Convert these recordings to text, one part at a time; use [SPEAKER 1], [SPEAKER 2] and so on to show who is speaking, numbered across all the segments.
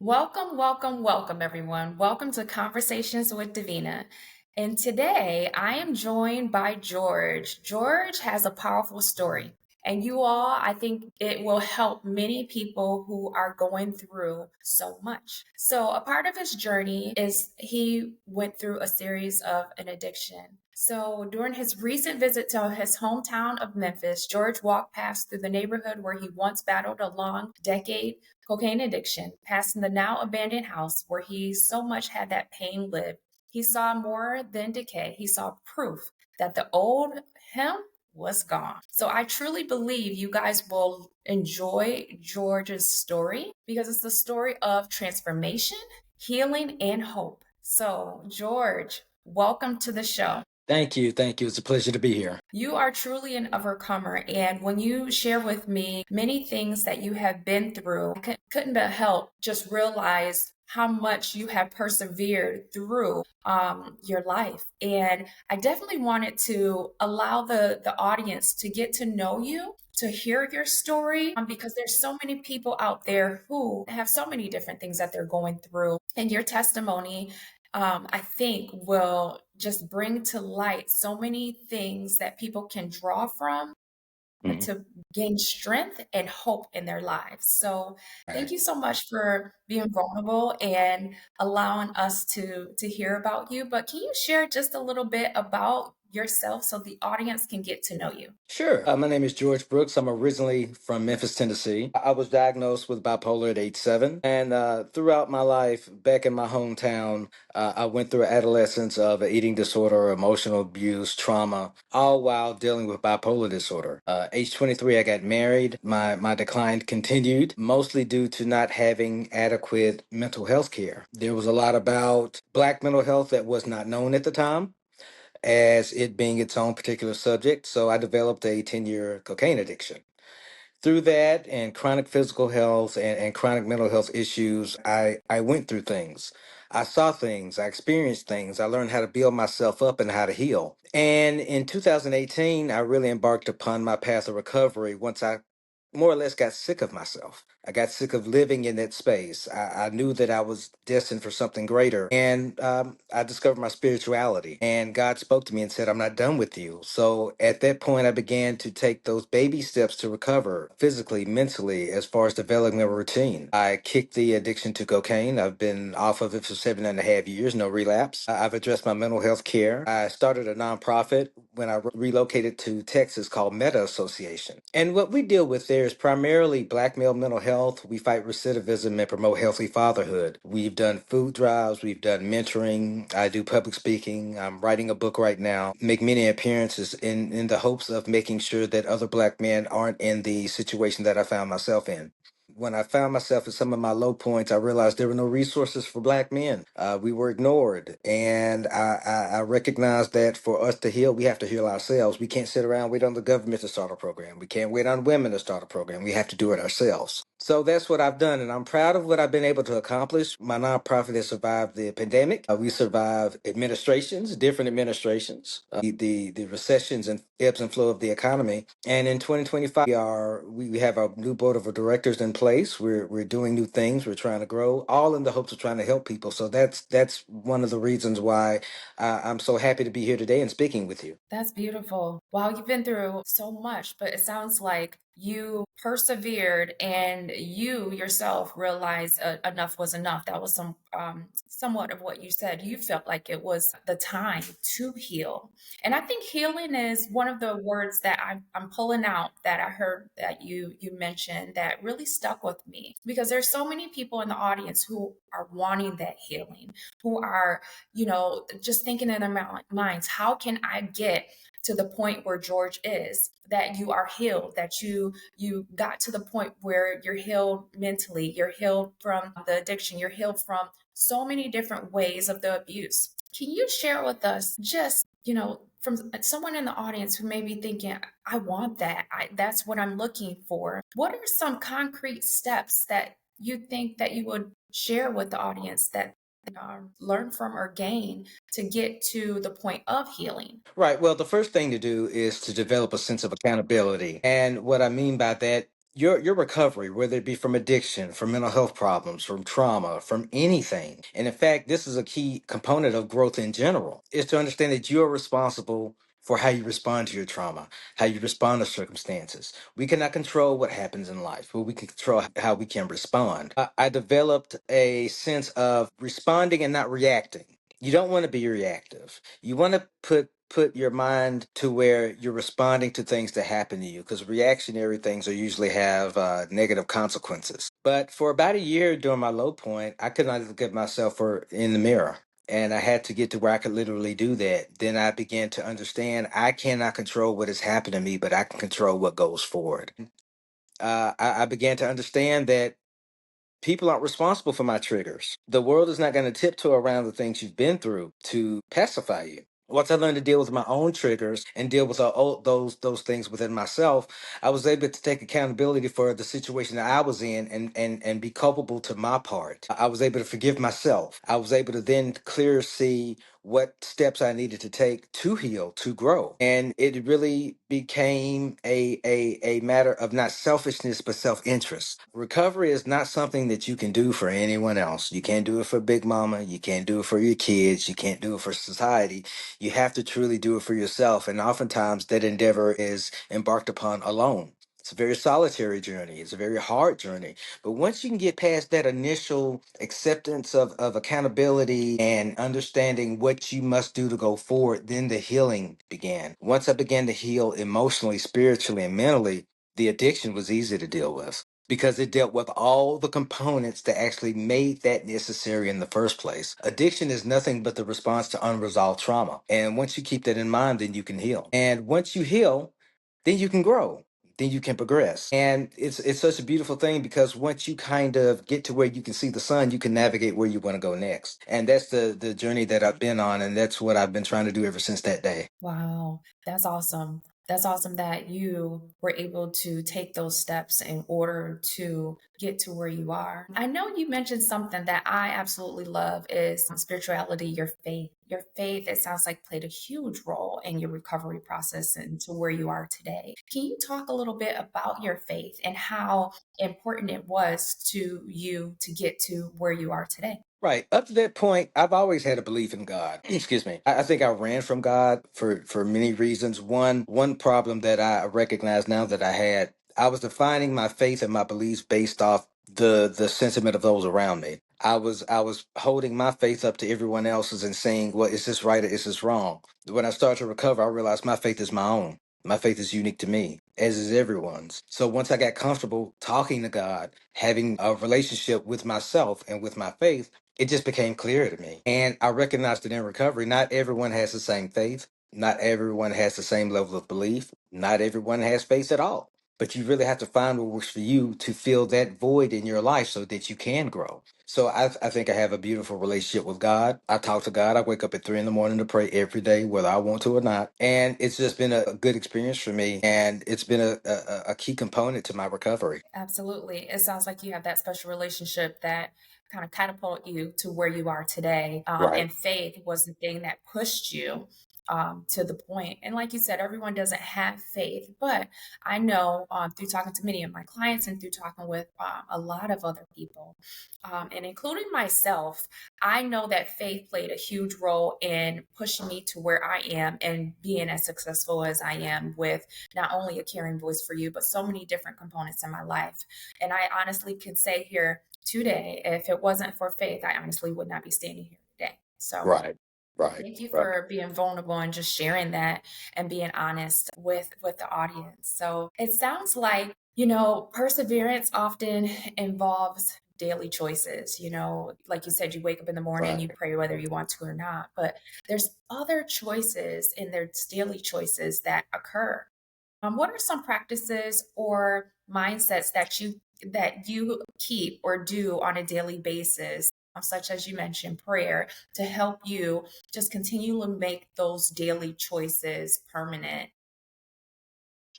[SPEAKER 1] Welcome, welcome, welcome, everyone. Welcome to Conversations with Davina. And today I am joined by George. George has a powerful story. And you all, I think it will help many people who are going through so much. So, a part of his journey is he went through a series of an addiction. So, during his recent visit to his hometown of Memphis, George walked past through the neighborhood where he once battled a long decade cocaine addiction, passing the now abandoned house where he so much had that pain lived. He saw more than decay. He saw proof that the old him was gone. So I truly believe you guys will enjoy George's story because it's the story of transformation, healing, and hope. So, George, welcome to the show.
[SPEAKER 2] Thank you. Thank you. It's a pleasure to be here.
[SPEAKER 1] You are truly an overcomer. And when you share with me many things that you have been through, I couldn't but help just realize how much you have persevered through your life. And I definitely wanted to allow the audience to get to know you, to hear your story, because there's so many people out there who have so many different things that they're going through. And your testimony I think will just bring to light so many things that people can draw from
[SPEAKER 2] Mhm.
[SPEAKER 1] to gain strength and hope in their lives. So thank
[SPEAKER 2] Right.
[SPEAKER 1] you so much for being vulnerable and allowing us to hear about you. But can you share just a little bit about yourself so the audience can get to know you?
[SPEAKER 2] Sure. My name is George Brooks. I'm originally from Memphis, Tennessee. I was diagnosed with bipolar at age 7. And throughout my life, back in my hometown, I went through adolescence of an eating disorder, emotional abuse, trauma, all while dealing with bipolar disorder. Age 23, I got married. My decline continued, mostly due to not having adequate mental health care. There was a lot about Black mental health that was not known at the time, as it being its own particular subject. So I developed a 10-year cocaine addiction. Through that and chronic physical health and chronic mental health issues, I went through things. I saw things, I experienced things, I learned how to build myself up and how to heal. And in 2018, I really embarked upon my path of recovery once I more or less got sick of myself. I got sick of living in that space. I knew that I was destined for something greater. And I discovered my spirituality. And God spoke to me and said, I'm not done with you. So at that point, I began to take those baby steps to recover physically, mentally, as far as developing a routine. I kicked the addiction to cocaine. I've been off of it for 7.5 years, no relapse. I've addressed my mental health care. I started a nonprofit when I relocated to Texas called Meta Association. And what we deal with there is primarily Black male mental health. We fight recidivism and promote healthy fatherhood. We've done food drives, we've done mentoring. I do public speaking. I'm writing a book right now. Make many appearances in the hopes of making sure that other Black men aren't in the situation that I found myself in. When I found myself at some of my low points, I realized there were no resources for Black men. We were ignored. And I recognized that for us to heal, we have to heal ourselves. We can't sit around, wait on the government to start a program. We can't wait on women to start a program. We have to do it ourselves. So that's what I've done, and I'm proud of what I've been able to accomplish. My nonprofit has survived the pandemic. We survived administrations, different administrations, the recessions and ebbs and flow of the economy. And in 2025, we have a new board of directors in place. We're doing new things. We're trying to grow, all in the hopes of trying to help people. So that's one of the reasons why I'm so happy to be here today and speaking with you.
[SPEAKER 1] That's beautiful. Wow, you've been through so much, but it sounds like you persevered and you yourself realized enough was enough. That was somewhat of what you said. You felt like it was the time to heal. And I think healing is one of the words that I'm pulling out that I heard that you mentioned that really stuck with me because there's so many people in the audience who are wanting that healing, who are just thinking in their minds, how can I get to the point where George is, that you are healed, that you got to the point where you're healed mentally, you're healed from the addiction, you're healed from so many different ways of the abuse. Can you share with us just, from someone in the audience who may be thinking, I want that. That's what I'm looking for. What are some concrete steps that you think that you would share with the audience that learn from or gain to get to the point of healing?
[SPEAKER 2] Right. Well, the first thing to do is to develop a sense of accountability. And what I mean by that your recovery, whether it be from addiction, from mental health problems, from trauma, from anything. And in fact, this is a key component of growth in general, is to understand that you are responsible for how you respond to your trauma, how you respond to circumstances. We cannot control what happens in life, but we can control how we can respond. I developed a sense of responding and not reacting. You don't want to be reactive. You want to put your mind to where you're responding to things that happen to you, because reactionary things are usually have negative consequences. But for about a year during my low point, I could not look at myself in the mirror. And I had to get to where I could literally do that. Then I began to understand I cannot control what has happened to me, but I can control what goes forward. I began to understand that people aren't responsible for my triggers. The world is not going to tiptoe around the things you've been through to pacify you. Once I learned to deal with my own triggers and deal with those things within myself, I was able to take accountability for the situation that I was in and be culpable to my part. I was able to forgive myself. I was able to then clear see what steps I needed to take to heal, to grow. And it really became a matter of not selfishness, but self interest. Recovery is not something that you can do for anyone else. You can't do it for Big Mama. You can't do it for your kids. You can't do it for society. You have to truly do it for yourself. And oftentimes that endeavor is embarked upon alone. It's a very solitary journey. It's a very hard journey. But once you can get past that initial acceptance of accountability and understanding what you must do to go forward, then the healing began. Once I began to heal emotionally, spiritually, and mentally, the addiction was easy to deal with because it dealt with all the components that actually made that necessary in the first place. Addiction is nothing but the response to unresolved trauma. And once you keep that in mind, then you can heal. And once you heal, then you can grow, then you can progress. And it's such a beautiful thing because once you kind of get to where you can see the sun, you can navigate where you want to go next. And that's the journey that I've been on, and that's what I've been trying to do ever since that day.
[SPEAKER 1] Wow, that's awesome. That's awesome that you were able to take those steps in order to get to where you are. I know you mentioned something that I absolutely love is spirituality, your faith. Your faith, it sounds like, played a huge role in your recovery process and to where you are today. Can you talk a little bit about your faith and how important it was to you to get to where you are today?
[SPEAKER 2] Right. Up to that point, I've always had a belief in God. Excuse me. I think I ran from God for many reasons. One problem that I recognize now that I had, I was defining my faith and my beliefs based off the sentiment of those around me. I was holding my faith up to everyone else's and saying, well, is this right or is this wrong? When I started to recover, I realized my faith is my own. My faith is unique to me, as is everyone's. So once I got comfortable talking to God, having a relationship with myself and with my faith, it just became clear to me. And I recognized that in recovery, not everyone has the same faith. Not everyone has the same level of belief. Not everyone has faith at all. But you really have to find what works for you to fill that void in your life so that you can grow. So I think I have a beautiful relationship with God. I talk to God. I wake up at 3 in the morning to pray every day, whether I want to or not. And it's just been a good experience for me. And it's been a key component to my recovery.
[SPEAKER 1] Absolutely. It sounds like you have that special relationship that kind of catapult you to where you are today.
[SPEAKER 2] Right.
[SPEAKER 1] And faith was the thing that pushed you to the point. And like you said, everyone doesn't have faith, but I know through talking to many of my clients and through talking with a lot of other people, and including myself, I know that faith played a huge role in pushing me to where I am and being as successful as I am with not only a caring voice for you, but so many different components in my life. And I honestly can say here today, if it wasn't for faith, I honestly would not be standing here today. So
[SPEAKER 2] Right. Right.
[SPEAKER 1] thank you
[SPEAKER 2] Right.
[SPEAKER 1] for being vulnerable and just sharing that and being honest with the audience. So it sounds like, perseverance often involves daily choices. Like you said, you wake up in the morning,
[SPEAKER 2] Right.
[SPEAKER 1] you pray whether you want to or not, but there's other choices and there's daily choices that occur. What are some practices or mindsets that you keep or do on a daily basis, such as you mentioned prayer, to help you just continually make those daily choices permanent?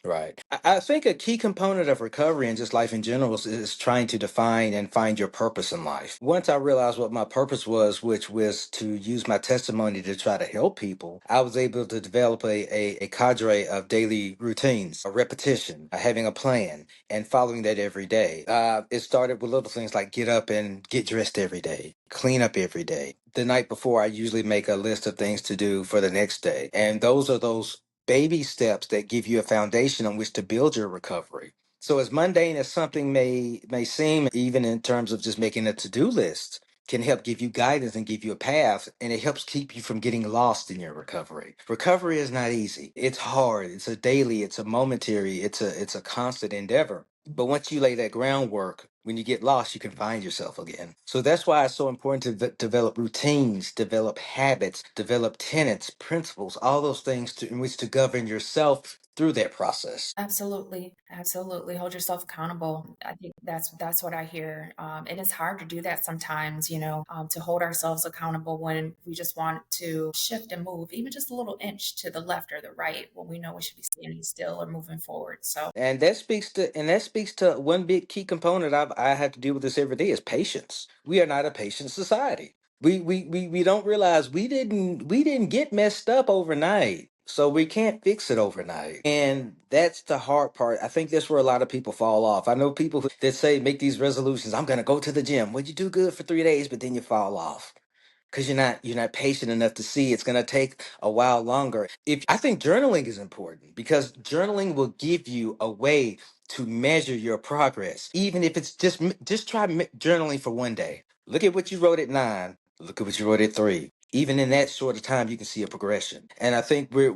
[SPEAKER 2] Right. I think a key component of recovery and just life in general is trying to define and find your purpose in life. Once I realized what my purpose was, which was to use my testimony to try to help people, I was able to develop a cadre of daily routines, a repetition, having a plan, and following that every day. It started with little things like get up and get dressed every day, clean up every day. The night before, I usually make a list of things to do for the next day. And those baby steps that give you a foundation on which to build your recovery. So as mundane as something may seem, even in terms of just making a to-do list, can help give you guidance and give you a path, and it helps keep you from getting lost in your recovery. Recovery is not easy. It's hard. It's a daily, it's a momentary, it's a constant endeavor. But once you lay that groundwork, when you get lost, you can find yourself again. So that's why it's so important to develop routines, develop habits, develop tenets, principles, all those things in which to govern yourself through that process.
[SPEAKER 1] Absolutely, absolutely. Hold yourself accountable. I think that's what I hear, and it's hard to do that sometimes. To hold ourselves accountable when we just want to shift and move, even just a little inch to the left or the right, when we know we should be standing still or moving forward. So
[SPEAKER 2] And that speaks to one big key component I have to deal with this every day is patience. We are not a patient society. We don't realize we didn't get messed up overnight. So we can't fix it overnight. And that's the hard part. I think that's where a lot of people fall off. I know people that say make these resolutions, I'm gonna go to the gym. Well, you do good for 3 days, but then you fall off because you're not patient enough to see it's going to take a while longer. If I think journaling is important because journaling will give you a way to measure your progress, even if it's just try journaling for one day. Look at what you wrote at 9, look at what you wrote at 3. Even in that short of time, you can see a progression. And I think we're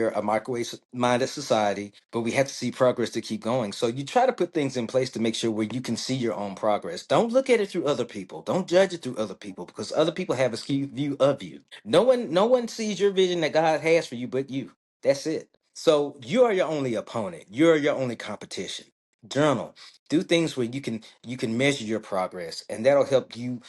[SPEAKER 2] a microwave minded society, but we have to see progress to keep going. So you try to put things in place to make sure where you can see your own progress. Don't look at it through other people. Don't judge it through other people because other people have a skewed view of you. No one sees your vision that God has for you but you. That's it. So you are your only opponent. You're your only competition. Journal. Do things where you can measure your progress, and that'll help you,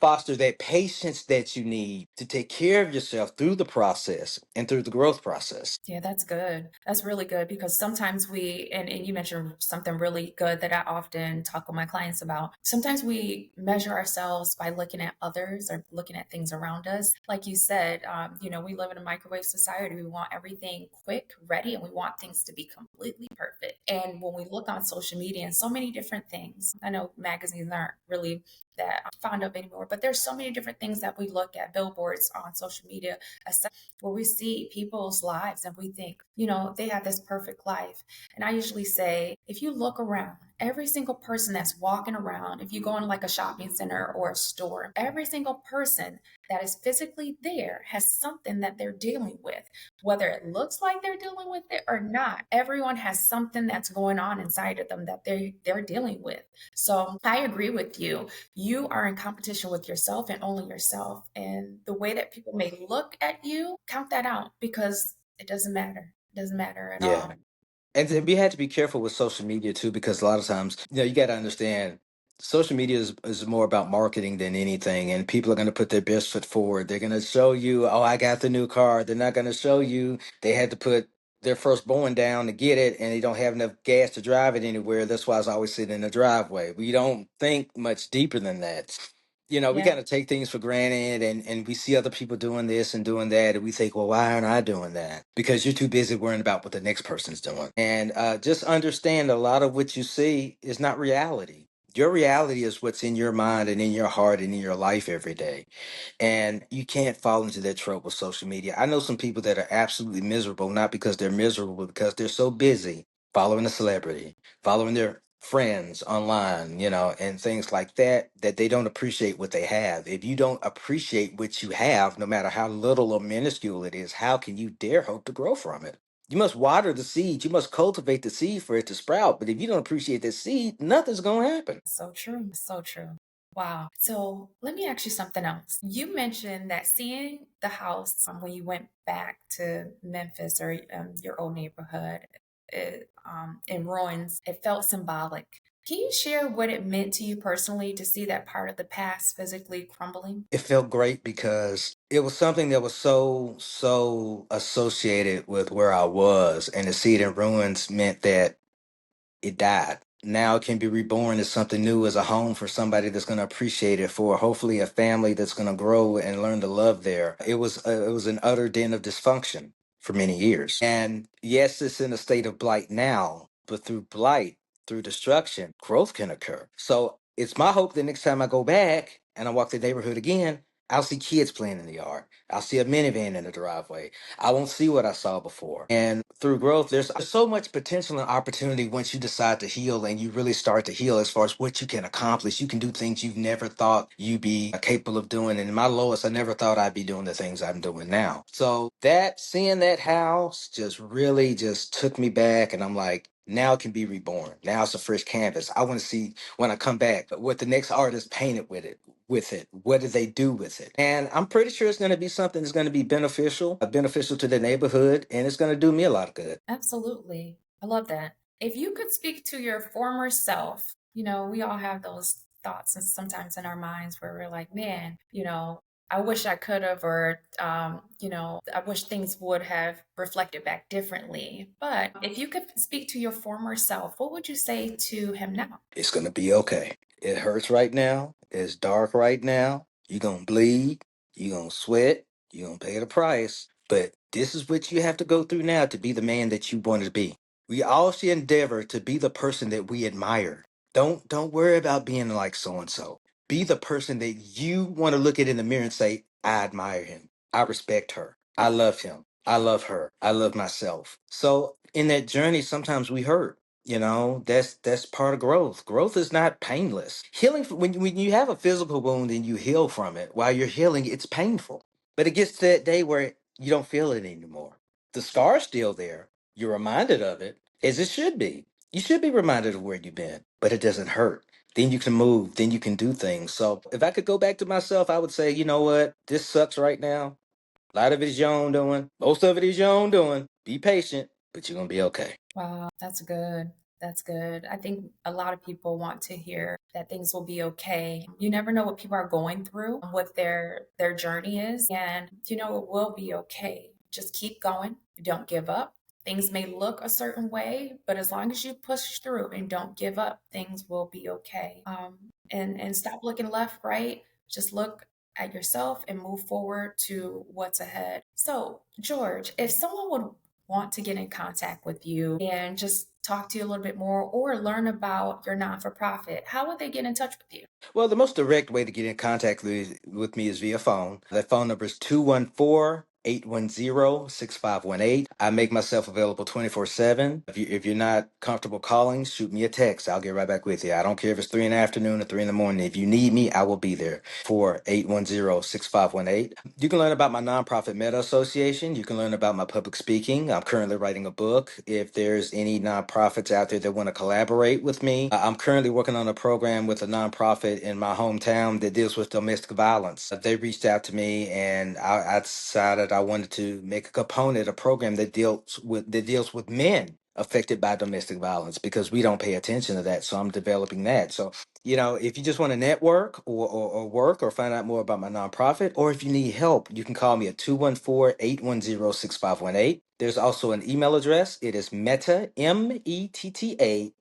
[SPEAKER 2] foster that patience that you need to take care of yourself through the process and through the growth process.
[SPEAKER 1] yeah, that's good. That's really good because sometimes and you mentioned something really good that I often talk with my clients about. Sometimes we measure ourselves by looking at others or looking at things around us. Like you said, we live in a microwave society. We want everything quick, ready, and we want things to be completely perfect. And when we look on social media and so many different things, I know magazines aren't really that I'm fond of anymore, but there's so many different things that we look at, billboards on social media, where we see people's lives and we think, they have this perfect life. And I usually say, if you look around, every single person that's walking around, if you go in like a shopping center or a store, every single person that is physically there has something that they're dealing with, whether it looks like they're dealing with it or not. Everyone has something that's going on inside of them that they're dealing with. So I agree with you. You are in competition with yourself and only yourself. And the way that people may look at you, count that out because it doesn't matter. It doesn't matter at
[SPEAKER 2] Yeah.
[SPEAKER 1] all.
[SPEAKER 2] And we had to be careful with social media too, because a lot of times, you got to understand social media is more about marketing than anything. And people are going to put their best foot forward. They're going to show you, oh, I got the new car. They're not going to show you they had to put their firstborn down to get it and they don't have enough gas to drive it anywhere. That's why it's always sitting in the driveway. We don't think much deeper than that. We
[SPEAKER 1] Yeah.
[SPEAKER 2] kind of take things for granted, and we see other people doing this and doing that. And we think, well, why aren't I doing that? Because you're too busy worrying about what the next person's doing. And just understand a lot of what you see is not reality. Your reality is what's in your mind and in your heart and in your life every day. And you can't fall into that trope with social media. I know some people that are absolutely miserable, not because they're miserable, but because they're so busy following a celebrity, following their friends online, and things like that, that they don't appreciate what they have. If you don't appreciate what you have, no matter how little or minuscule it is, how can you dare hope to grow from it? You must water the seed. You must cultivate the seed for it to sprout. But if you don't appreciate that seed, nothing's going to happen.
[SPEAKER 1] So true. So true. Wow. So let me ask you something else. You mentioned that seeing the house when you went back to Memphis or your old neighborhood in ruins, it felt symbolic. Can you share what it meant to you personally to see that part of the past physically crumbling?
[SPEAKER 2] It felt great because it was something that was so associated with where I was, and to see it in ruins meant that it died. Now it can be reborn as something new, as a home for somebody that's going to appreciate it, for hopefully a family that's going to grow and learn to love there. It was an utter den of dysfunction for many years. And yes, it's in a state of blight now, but through blight, through destruction, growth can occur. So it's my hope that next time I go back and I walk the neighborhood again, I'll see kids playing in the yard. I'll see a minivan in the driveway. I won't see what I saw before. And through growth, there's so much potential and opportunity once you decide to heal and you really start to heal as far as what you can accomplish. You can do things you've never thought you'd be capable of doing. And in my lowest, I never thought I'd be doing the things I'm doing now. So that seeing that house just really just took me back. And I'm like, now it can be reborn. Now it's a fresh canvas. I want to see when I come back what the next artist painted with it. What did they do with it? And I'm pretty sure it's going to be something that's going to be beneficial to the neighborhood, and it's going to do me a lot of good.
[SPEAKER 1] Absolutely. I love that. If you could speak to your former self, we all have those thoughts and sometimes in our minds where we're like, man, I wish I could have, or, I wish things would have reflected back differently. But if you could speak to your former self, what would you say to him now?
[SPEAKER 2] It's going to be okay. It hurts right now. It's dark right now. You're going to bleed. You're going to sweat. You're going to pay the price. But this is what you have to go through now to be the man that you want to be. We all should endeavor to be the person that we admire. Don't worry about being like so and so. Be the person that you want to look at in the mirror and say, I admire him. I respect her. I love him. I love her. I love myself. So in that journey, sometimes we hurt. That's part of growth. Growth is not painless. Healing, when you have a physical wound and you heal from it, while you're healing, it's painful. But it gets to that day where you don't feel it anymore. The scar's still there. You're reminded of it, as it should be. You should be reminded of where you've been, but it doesn't hurt. Then you can move, then you can do things. So if I could go back to myself, I would say, you know what? This sucks right now. A lot of it is your own doing. Most of it is your own doing. Be patient, but you're going to be okay.
[SPEAKER 1] Wow, that's good. That's good. I think a lot of people want to hear that things will be okay. You never know what people are going through, what their journey is, and it will be okay. Just keep going. Don't give up. Things may look a certain way, but as long as you push through and don't give up, things will be okay. And stop looking left, right. Just look at yourself and move forward to what's ahead. So, George, if someone would want to get in contact with you and just talk to you a little bit more or learn about your non for profit, how would they get in touch with you?
[SPEAKER 2] Well, the most direct way to get in contact with me is via phone. That phone number is 214-810-6518. I make myself available 24/7. If you're not comfortable calling, shoot me a text. I'll get right back with you. I don't care if it's 3 in the afternoon or 3 in the morning. If you need me, I will be there for 810-6518. You can learn about my nonprofit Meta Association. You can learn about my public speaking. I'm currently writing a book. If there's any nonprofits out there that want to collaborate with me, I'm currently working on a program with a nonprofit in my hometown that deals with domestic violence. They reached out to me, and I decided I wanted to make a component, a program that deals with men affected by domestic violence, because we don't pay attention to that. So I'm developing that. So if you just want to network or work or find out more about my nonprofit, or if you need help, you can call me at 214-810-6518. There's also an email address. It is meta, METTA,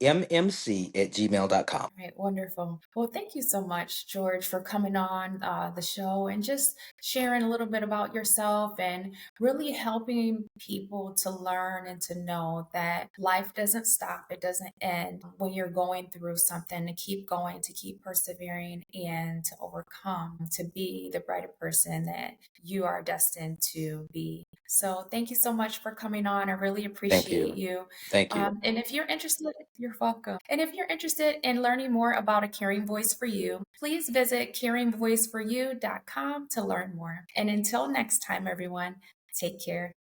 [SPEAKER 2] at gmail.com.
[SPEAKER 1] All right, wonderful. Well, thank you so much, George, for coming on the show and just sharing a little bit about yourself and really helping people to learn and to know that life doesn't stop, it doesn't end when you're going through something, to keep going, to keep persevering, and to overcome, to be the brighter person that you are destined to be. So, thank you so much for coming on. I really
[SPEAKER 2] Thank
[SPEAKER 1] appreciate
[SPEAKER 2] you.
[SPEAKER 1] you.
[SPEAKER 2] Thank you.
[SPEAKER 1] And if you're interested, you're welcome. And if you're interested in learning more about A Caring Voice for You, please visit caringvoiceforyou.com to learn more. And until next time, everyone, take care.